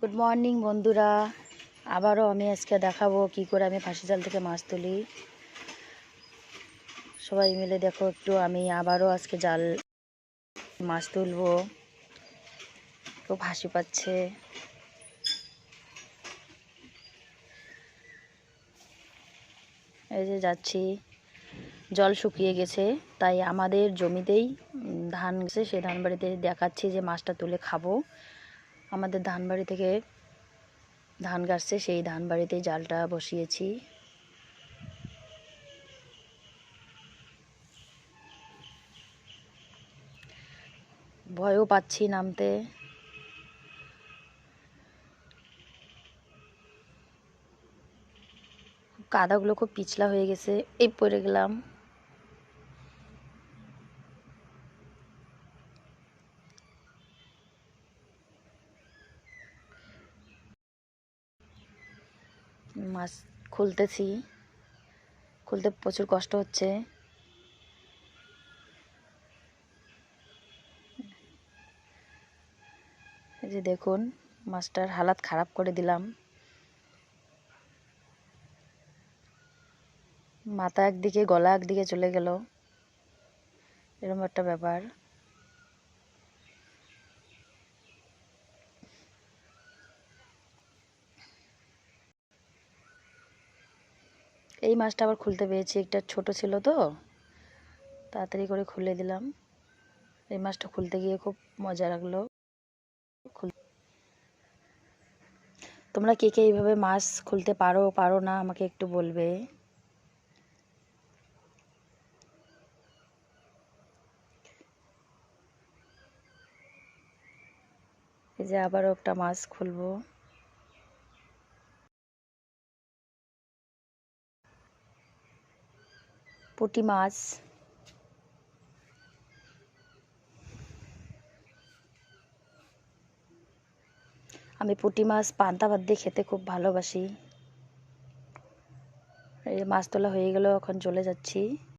Good morning বন্ধুরা, আবারও আমি আজকে দেখাবো কি করে আমি ফাঁসি জাল থেকে মাছ তুলি। সবাই মিলে দেখো একটু, আমি আবারও আজকে জাল মাছ তুলবো। খুব হাসি পাচ্ছে। এই যে যাচ্ছি, জল শুকিয়ে গেছে, তাই আমাদের জমিতেই ধান গেছে, সেই ধান বাড়িতে দেখাচ্ছি যে মাছটা তুলে খাবো। আমাদের ধান বাড়ি থেকে ধান গাছছে, সেই ধান বাড়িতেই জালটা বসিয়েছি। ভয়ও পাচ্ছি নামতে। কাদাগুলো খুব পিছলা হয়ে গেছে, এই পড়ে গেলাম। মাছ খুলতেছি, খুলতে প্রচুর কষ্ট হচ্ছে। এই যে দেখুন, মাছটার হালাত খারাপ করে দিলাম। মাথা একদিকে, গলা একদিকে চলে গেল, এরকম একটা ব্যাপার। এই মাছটা আবার খুলতে পেরেছি, একটা ছোট ছিল তো, তাড়াতাড়ি করে খুলে দিলাম। এই মাছটা খুলতে গিয়ে খুব মজা লাগলো। তোমরা কে কে এইভাবে মাছ খুলতে পারো পারো না আমাকে একটু বলবে। এই যে আবারও একটা মাছ খুলবো। পুঁটি মাছ। আমি পুঁটি মাছ পান্তা ভাত দিয়ে খেতে খুব ভালোবাসি। এই মাছ তোলা হয়ে গেল, এখন চলে যাচ্ছি।